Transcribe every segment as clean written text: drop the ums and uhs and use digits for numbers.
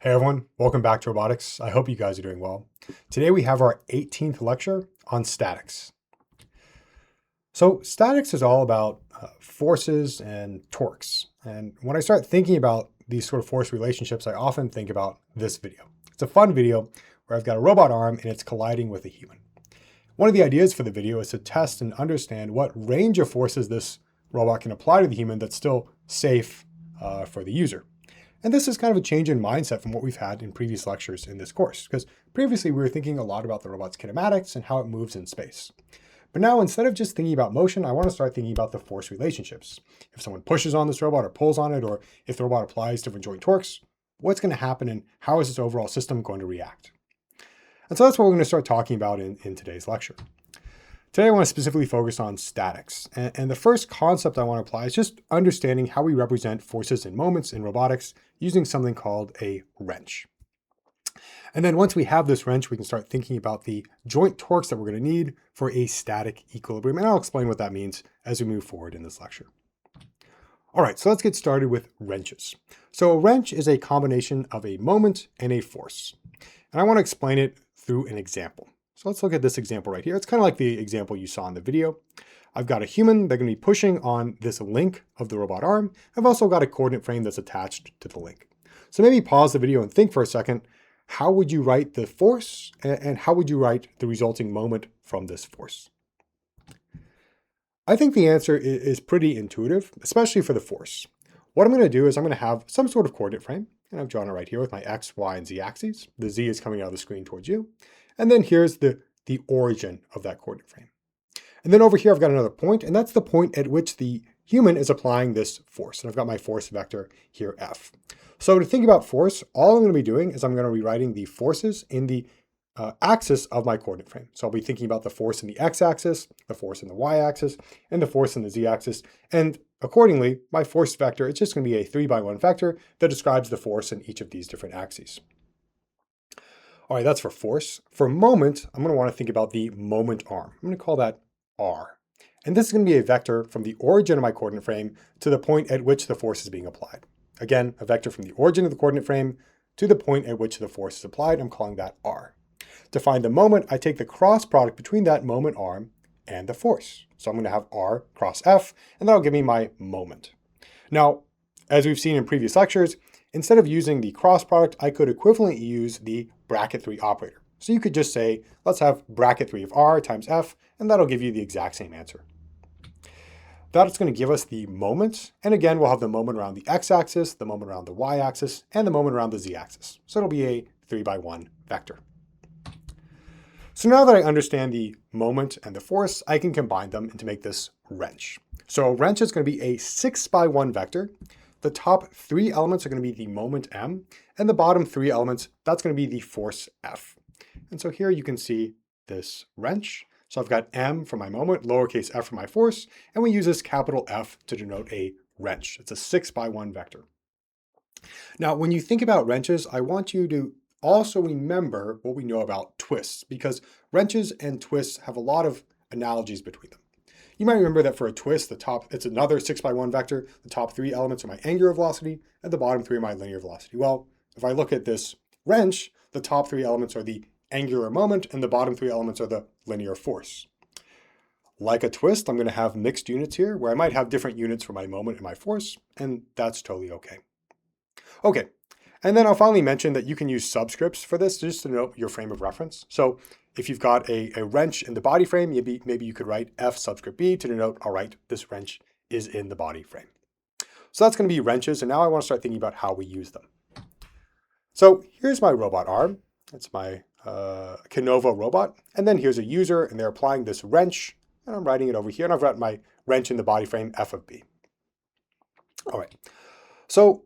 Hey everyone, welcome back to Robotics. I hope you guys are doing well. Today we have our 18th lecture on statics. So statics is all about forces and torques. And when I start thinking about these sort of force relationships, I often think about this video. It's a fun video where I've got a robot arm and it's colliding with a human. One of the ideas for the video is to test and understand what range of forces this robot can apply to the human that's still safe for the user. And this is kind of a change in mindset from what we've had in previous lectures in this course, because previously we were thinking a lot about the robot's kinematics and how it moves in space. But now instead of just thinking about motion, I want to start thinking about the force relationships. If someone pushes on this robot or pulls on it, or if the robot applies different joint torques, what's going to happen and how is this overall system going to react? And so that's what we're going to start talking about in today's lecture. Today, I want to specifically focus on statics. And the first concept I want to apply is just understanding how we represent forces and moments in robotics using something called a wrench. And then once we have this wrench, we can start thinking about the joint torques that we're going to need for a static equilibrium. And I'll explain what that means as we move forward in this lecture. All right, so let's get started with wrenches. So a wrench is a combination of a moment and a force. And I want to explain it through an example. So let's look at this example right here. It's kind of like the example you saw in the video. I've got a human, they're going to be pushing on this link of the robot arm. I've also got a coordinate frame that's attached to the link. So maybe pause the video and think for a second, how would you write the force and how would you write the resulting moment from this force? I think the answer is pretty intuitive, especially for the force. What I'm going to do is I'm going to have some sort of coordinate frame, and I've drawn it right here with my X, Y, and Z axes. The Z is coming out of the screen towards you. And then here's the origin of that coordinate frame. And then over here, I've got another point, and that's the point at which the human is applying this force. And I've got my force vector here, F. So to think about force, all I'm going to be doing is I'm going to be writing the forces in the axis of my coordinate frame. So I'll be thinking about the force in the x-axis, the force in the y-axis, and the force in the z-axis. And accordingly, my force vector, it's just going to be a 3x1 vector that describes the force in each of these different axes. All right, that's for force. For moment, I'm going to want to think about the moment arm. I'm going to call that R. And this is going to be a vector from the origin of my coordinate frame to the point at which the force is being applied. Again, a vector from the origin of the coordinate frame to the point at which the force is applied. I'm calling that R. To find the moment, I take the cross product between that moment arm and the force. So I'm going to have R cross F, and that'll give me my moment. Now, as we've seen in previous lectures, instead of using the cross product, I could equivalently use the bracket 3 operator. So you could just say, let's have bracket 3 of R times F, and that'll give you the exact same answer. That's going to give us the moment. And again, we'll have the moment around the x-axis, the moment around the y-axis, and the moment around the z-axis. So it'll be a 3x1 vector. So now that I understand the moment and the force, I can combine them to make this wrench. So a wrench is going to be a 6x1 vector. The top 3 elements are going to be the moment M, and the bottom 3 elements, that's going to be the force F. And so here you can see this wrench. So I've got M for my moment, lowercase f for my force, and we use this capital F to denote a wrench. It's a 6x1 vector. Now, when you think about wrenches, I want you to also remember what we know about twists, because wrenches and twists have a lot of analogies between them. You might remember that for a twist, it's another 6x1 vector. The top 3 elements are my angular velocity, and the bottom 3 are my linear velocity. Well, if I look at this wrench, the top 3 elements are the angular moment, and the bottom 3 elements are the linear force. Like a twist, I'm going to have mixed units here, where I might have different units for my moment and my force, and that's totally okay. Okay, and then I'll finally mention that you can use subscripts for this just to denote your frame of reference. So if you've got a wrench in the body frame, maybe you could write F subscript B to denote, all right, this wrench is in the body frame. So that's going to be wrenches, and now I want to start thinking about how we use them. So here's my robot arm. It's my Canova robot. And then here's a user, and they're applying this wrench, and I'm writing it over here, and I've got my wrench in the body frame, F of B. All right. So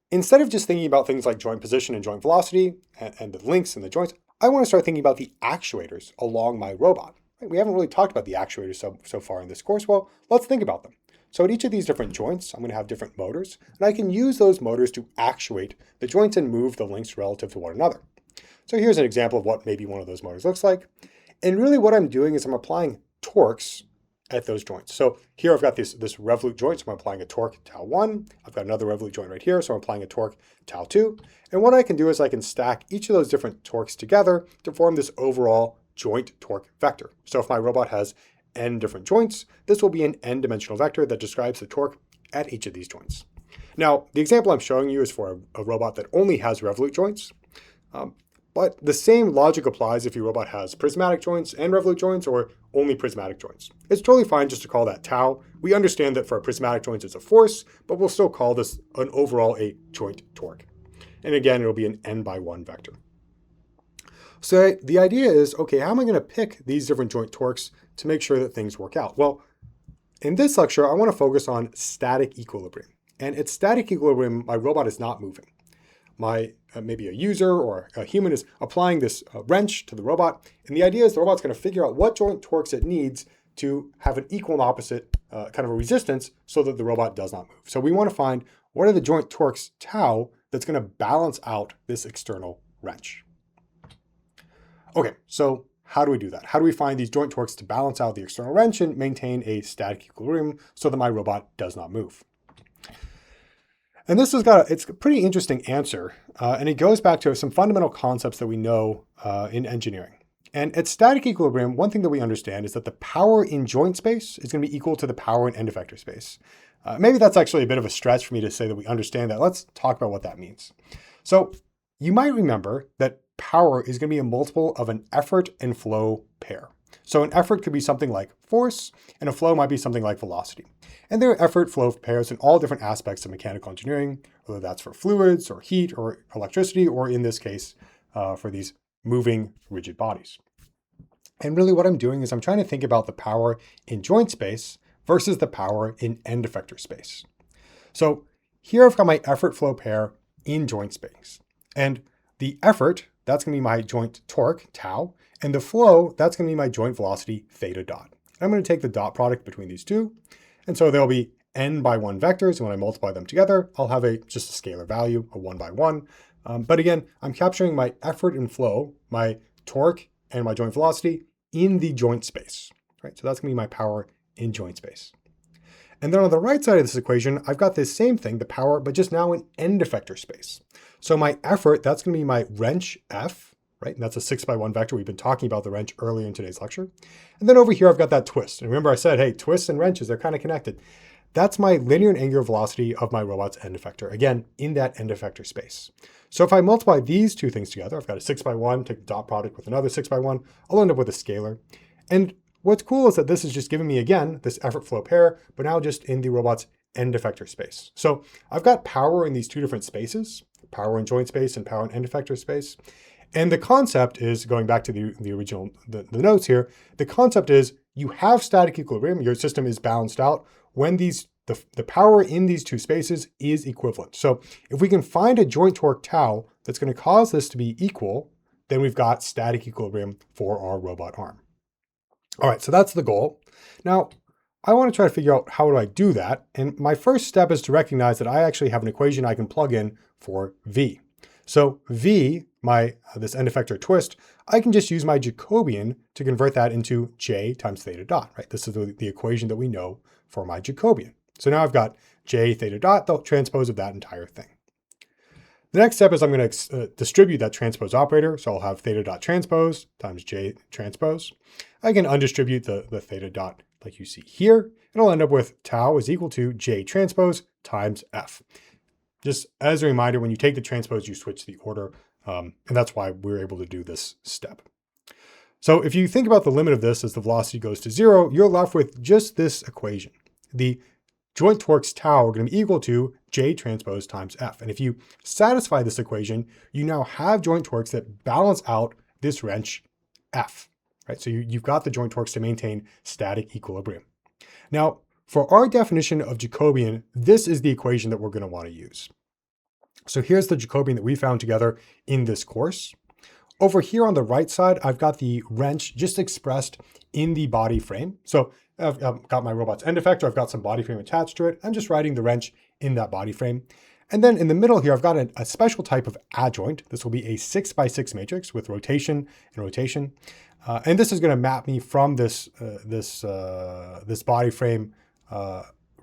instead of just thinking about things like joint position and joint velocity and the links and the joints, I want to start thinking about the actuators along my robot. We haven't really talked about the actuators so far in this course. Well, let's think about them. So at each of these different joints, I'm going to have different motors, and I can use those motors to actuate the joints and move the links relative to one another. So here's an example of what maybe one of those motors looks like. And really what I'm doing is I'm applying torques at those joints. So here I've got this revolute joint, so I'm applying a torque tau 1. I've got another revolute joint right here, so I'm applying a torque tau 2. And what I can do is I can stack each of those different torques together to form this overall joint torque vector. So if my robot has n different joints, this will be an n-dimensional vector that describes the torque at each of these joints. Now, the example I'm showing you is for a robot that only has revolute joints. But the same logic applies if your robot has prismatic joints and revolute joints or only prismatic joints. It's totally fine just to call that tau. We understand that for a prismatic joint it's a force, but we'll still call this an overall a joint torque. And again, it'll be an n/1 vector. So the idea is, okay, how am I going to pick these different joint torques to make sure that things work out? Well, in this lecture, I want to focus on static equilibrium. And at static equilibrium, my robot is not moving. Maybe a user or a human is applying this wrench to the robot. And the idea is the robot's going to figure out what joint torques it needs to have an equal and opposite kind of a resistance so that the robot does not move. So we want to find what are the joint torques tau that's going to balance out this external wrench. Okay, so how do we do that? How do we find these joint torques to balance out the external wrench and maintain a static equilibrium so that my robot does not move? And this has it's a pretty interesting answer, and it goes back to some fundamental concepts that we know in engineering. And at static equilibrium, one thing that we understand is that the power in joint space is going to be equal to the power in end effector space. Maybe that's actually a bit of a stretch for me to say that we understand that. Let's talk about what that means. So you might remember that power is going to be a multiple of an effort and flow pair. So an effort could be something like force, and a flow might be something like velocity. And there are effort-flow pairs in all different aspects of mechanical engineering, whether that's for fluids or heat or electricity, or in this case, for these moving rigid bodies. And really what I'm doing is I'm trying to think about the power in joint space versus the power in end effector space. So here I've got my effort-flow pair in joint space. And the effort, that's going to be my joint torque, tau, and the flow, that's going to be my joint velocity, theta dot. And I'm going to take the dot product between these two. And so there'll be n/1 vectors, and when I multiply them together, I'll have just a scalar value, a 1/1. But again, I'm capturing my effort and flow, my torque and my joint velocity in the joint space, right? So that's going to be my power in joint space. And then on the right side of this equation, I've got this same thing, the power, but just now in end effector space. So my effort, that's going to be my wrench F, right? And that's a 6/1 vector. We've been talking about the wrench earlier in today's lecture. And then over here, I've got that twist. And remember I said, hey, twists and wrenches, they're kind of connected. That's my linear and angular velocity of my robot's end effector, again, in that end effector space. So if I multiply these two things together, I've got a 6/1, take the dot product with another 6/1, I'll end up with a scalar. And what's cool is that this is just giving me, again, this effort flow pair, but now just in the robot's end effector space. So I've got power in these two different spaces, power in joint space and power in end effector space. And the concept is, going back to the original, the notes here, the concept is you have static equilibrium, your system is balanced out when the power in these two spaces is equivalent. So if we can find a joint torque tau that's going to cause this to be equal, then we've got static equilibrium for our robot arm. All right, so that's the goal. Now, I want to try to figure out how do I do that. And my first step is to recognize that I actually have an equation I can plug in for V. So V, this end effector twist, I can just use my Jacobian to convert that into J times theta dot, right? This is the equation that we know for my Jacobian. So now I've got J theta dot, the transpose of that entire thing. The next step is I'm going to distribute that transpose operator. So I'll have theta dot transpose times J transpose. I can undistribute the theta dot like you see here, and I'll end up with tau is equal to J transpose times F. Just as a reminder, when you take the transpose, you switch the order, and that's why we're able to do this step. So if you think about the limit of this as the velocity goes to 0, you're left with just this equation. The joint torques tau are going to be equal to J transpose times F. And if you satisfy this equation, you now have joint torques that balance out this wrench F, right? So you've got the joint torques to maintain static equilibrium. Now, for our definition of Jacobian, this is the equation that we're going to want to use. So here's the Jacobian that we found together in this course. Over here on the right side, I've got the wrench just expressed in the body frame. So I've got my robot's end effector, I've got some body frame attached to it. I'm just writing the wrench in that body frame. And then in the middle here, I've got a special type of adjoint. This will be a 6x6 matrix with rotation and rotation. And this is going to map me from this body frame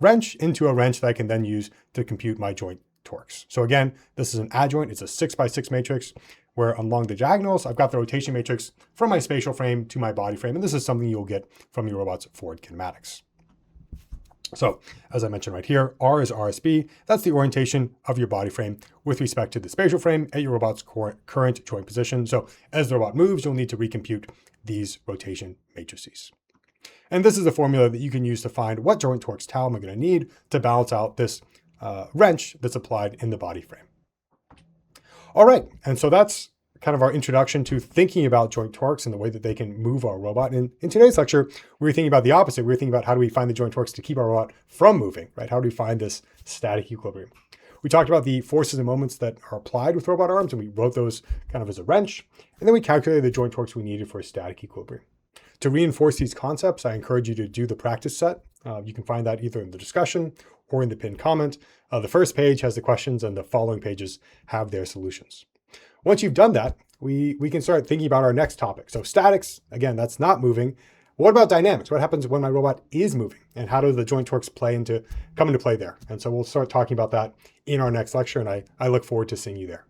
wrench into a wrench that I can then use to compute my joint torques. So again, this is an adjoint. It's a 6x6 matrix where along the diagonals, I've got the rotation matrix from my spatial frame to my body frame. And this is something you'll get from your robot's forward kinematics. So as I mentioned right here, R is RSB. That's the orientation of your body frame with respect to the spatial frame at your robot's current joint position. So as the robot moves, you'll need to recompute these rotation matrices. And this is a formula that you can use to find what joint torques tau am I going to need to balance out this wrench that's applied in the body frame. All right, and so that's kind of our introduction to thinking about joint torques and the way that they can move our robot. And in today's lecture, we were thinking about the opposite. We were thinking about how do we find the joint torques to keep our robot from moving, right? How do we find this static equilibrium? We talked about the forces and moments that are applied with robot arms, and we wrote those kind of as a wrench. And then we calculated the joint torques we needed for a static equilibrium. To reinforce these concepts, I encourage you to do the practice set. You can find that either in the discussion or in the pinned comment. The first page has the questions and the following pages have their solutions. Once you've done that, we can start thinking about our next topic. So statics, again, that's not moving. What about dynamics? What happens when my robot is moving? And how do the joint torques come into play there? And so we'll start talking about that in our next lecture, and I look forward to seeing you there.